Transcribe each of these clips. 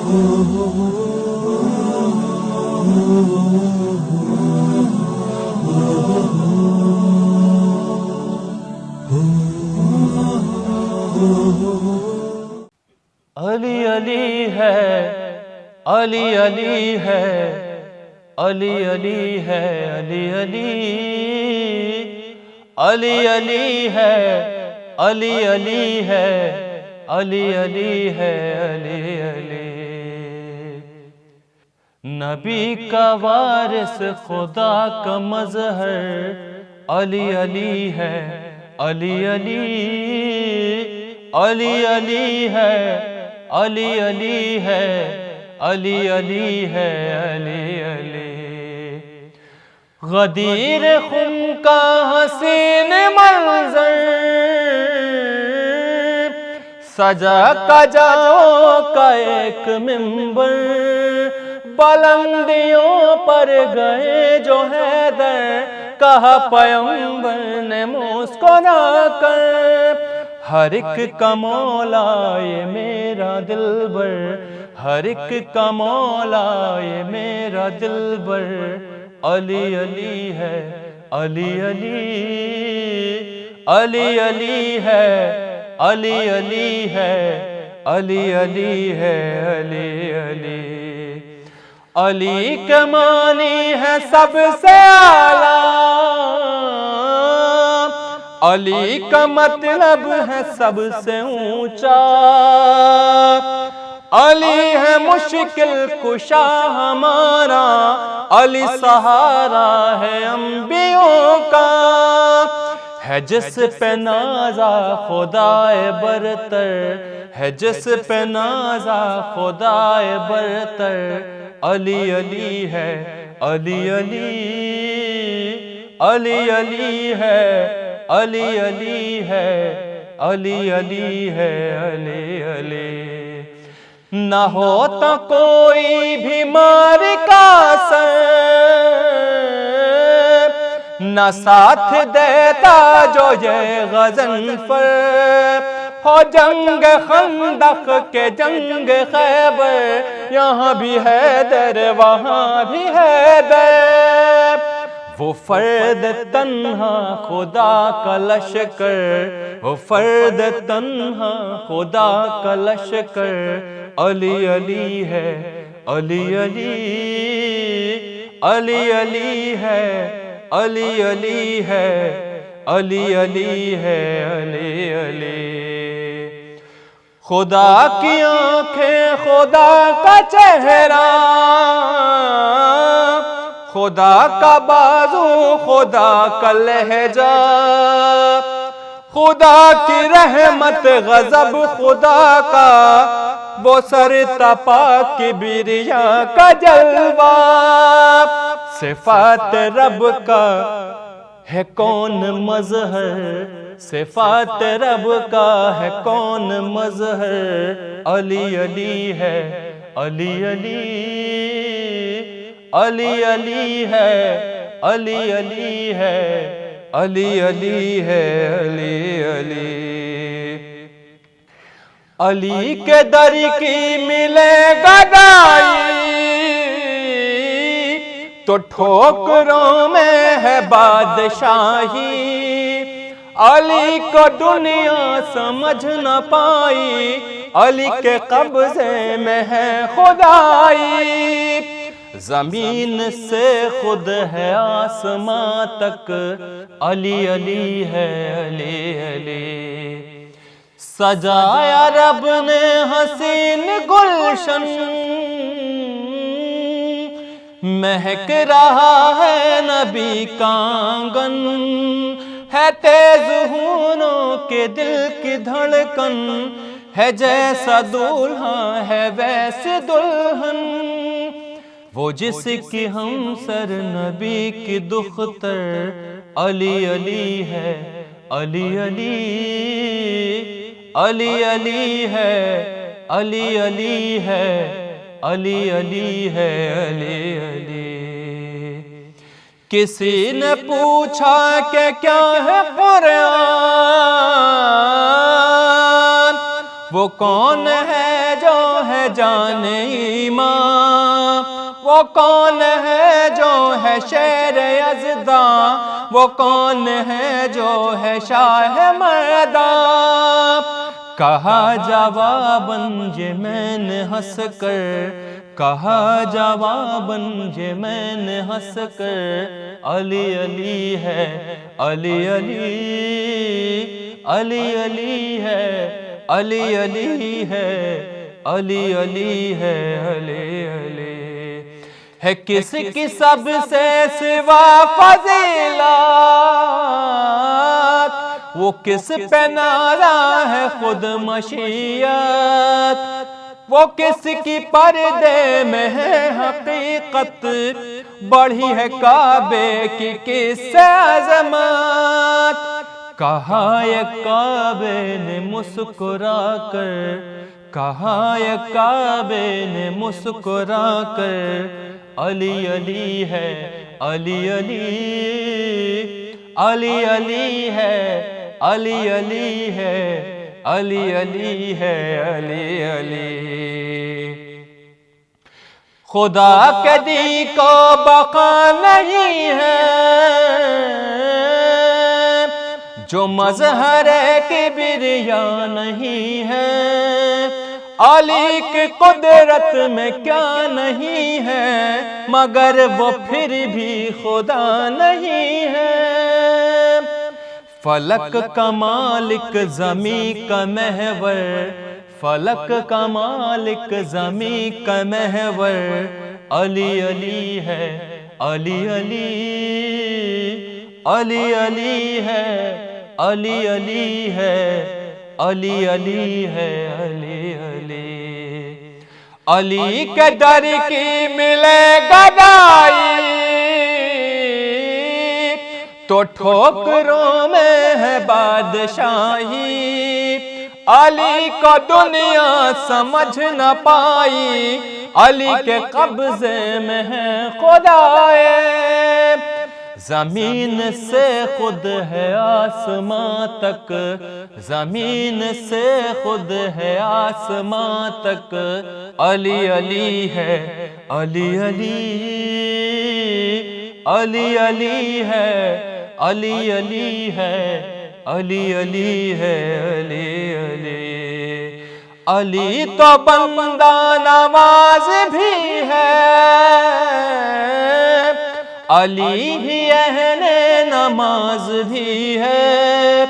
علی علی ہے، علی علی ہے، علی علی ہے، علی علی، علی علی ہے، علی علی ہے، علی علی ہے، علی علی۔ نبی کا وارث خدا کا مظہر علی علی ہے، علی علی، علی علی ہے، علی علی ہے، علی علی ہے، علی علی۔ غدیر خم کا حسین منظر سجا کجاؤں کا ایک منبر، بلندیوں پر گئے جو حیدر، کہا پیغمبر نے مسکرا کر، ہر ایک کا مولا یہ میرا دلبر، ہر ایک کا مولا یہ میرا دلبر، علی علی ہے، علی علی، علی علی ہے، علی علی ہے، علی علی ہے، علی علی۔ علی کے معنی ہے سب سے اعلیٰ، علی کا مطلب ہے سب سے اونچا، علی ہے مشکل کشا ہمارا، علی سہارا ہے انبیاء کا، ہے جس پہ نازا خدائے برتر، ہے جس پہ نازا خدائے برتر، علی علی ہے، علی علی، علی علی ہے، علی علی ہے، علی علی ہے، علی علی۔ نہ ہوتا کوئی بھی معرکہ سر، نہ ساتھ دیتا جو یہ غضنفر، ہو جنگ خندق کے جنگ خیبر، یہاں بھی حیدر وہاں بھی حیدر، وہ فرد تنہا خدا کا لشکر، وہ فرد تنہا خدا کا لشکر، علی علی ہے، علی علی، علی علی ہے، علی علی ہے، علی علی ہے، علی علی۔ خدا کی آنکھیں، خدا کا چہرہ، خدا کا بازو، خدا کا لہجہ، خدا کی رحمت غضب خدا کا، وہ سر تپا کبریا کا جلوہ، صفات رب کا ہے کون مظہر، صفات رب کا ہے کون مظہر، علی علی ہے، علی علی، علی علی ہے، علی علی ہے، علی علی ہے، علی علی۔ علی کے در کی ملے گدائی، تو ٹھوکروں میں ہے بادشاہی، علی کو دنیا سمجھ نہ پائی، علی کے قبضے میں ہے خدائی، زمین سے خود ہے آسمان تک، علی علی ہے، علی علی۔ سجایا رب نے حسین گلشن، مہک رہا ہے نبی کا آنگن، ہے تیز ہونوں کے دل کی دھڑکن، ہے جیسا دولہا ہے ویسے دلہن، وہ جس کی ہم سر نبی کی دختر، علی علی ہے، علی علی، علی علی ہے، علی علی ہے، علی علی ہے، علی علی۔ کسی نے پوچھا کہ کیا ہے قرآن، وہ کون ہے جو ہے جان ایمان، وہ کون ہے جو ہے شیر یزداں، وہ کون ہے جو ہے شاہ میدان۔ کہا جواباً یہ میں نے ہنس کر، کہا جواباً یہ میں نے ہنس کر، علی علی ہے علی علی، علی علی ہے علی علی ہے، علی علی ہے علی علی ہے۔ کس کی سب سے سوا فضیلت، وہ کس پہ نازا ہے خود مشیت، وہ کس کی پردے میں ہے حقیقت، بڑھی ہے کعبے کی کس سے عظمت۔ کہا یہ کعبے نے مسکرا کر، کہا یہ کعبے نے مسکرا کر، علی علی ہے علی علی، علی علی ہے علی علی ہے، علی علی ہے علی علی۔ خدا کے دی کو بقا نہیں ہے، جو مظہر کبریا نہیں ہے، علی کی قدرت میں کیا نہیں ہے، مگر وہ پھر بھی خدا نہیں ہے۔ فلک کا مالک زمیں کا محور، فلک کا مالک زمیں کا محور، علی علی ہے علی علی، علی علی ہے علی علی ہے، علی علی ہے علی علی۔ علی کے در کی ملے گدائی، تو ٹھوکروں میں ہے بادشاہی، علی کو دنیا سمجھ نہ پائی، علی کے قبضے میں ہے خدائے۔ زمین سے خود ہے آسمان تک، زمین سے خود ہے آسمان تک، علی علی ہے علی علی، علی علی ہے علی علی ہے، علی علی ہے علی علی۔ علی تو بندہ نواز بھی ہے، علی ہی اہل نماز بھی ہے،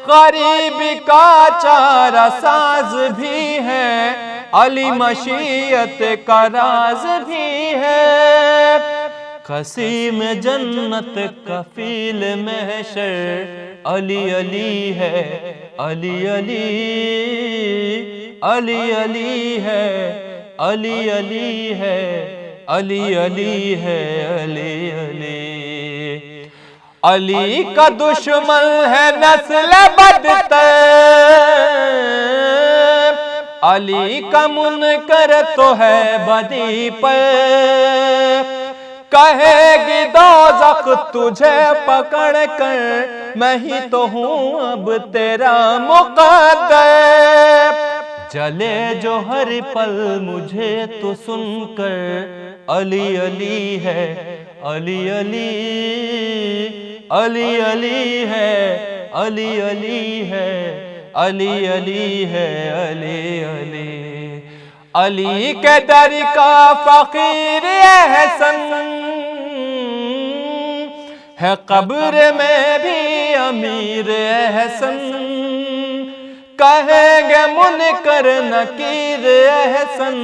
غریب کا چارہ ساز بھی ہے، علی مشیت کا راز بھی ہے۔ قسیم جنت کفیل محشر، علی علی ہے علی علی، علی علی ہے علی علی ہے، علی علی ہے علی علی۔ علی کا دشمن ہے نسل بدتر، علی کا منکر تو ہے بدی پر، کہے گی دوزخ تجھے پکڑ کر، میں ہی تو ہوں اب تیرا مقدر۔ جلے جو ہر پل مجھے تو سن کر، علی علی ہے علی علی، علی علی ہے علی علی ہے، علی علی ہے علی علی۔ علی کے در کا فقیر احسن ہے، قبر میں بھی امیر احسن، کہیں گے منکر نکیر احسن،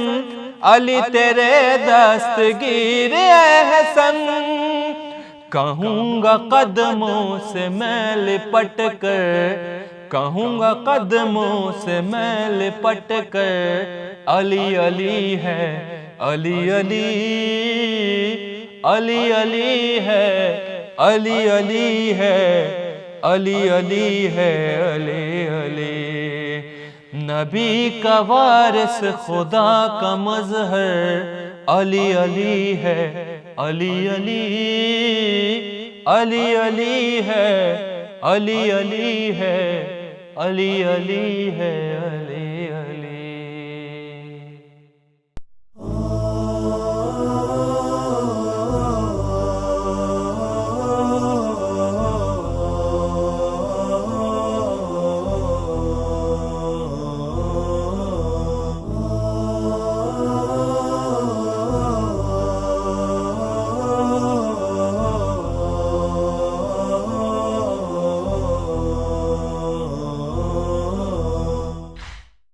علی تیرے دستگیر احسن۔ کہوں گا قدموں سے میں لپٹ کر، کہوں گا قدموں سے میں لپٹ کر، علی علی ہے علی علی، علی علی ہے علی علی ہے، علی علی ہے علی علی۔ نبی کا وارث خدا کا مظہر، علی علی ہے علی علی، علی علی ہے علی علی ہے، علی علی ہے۔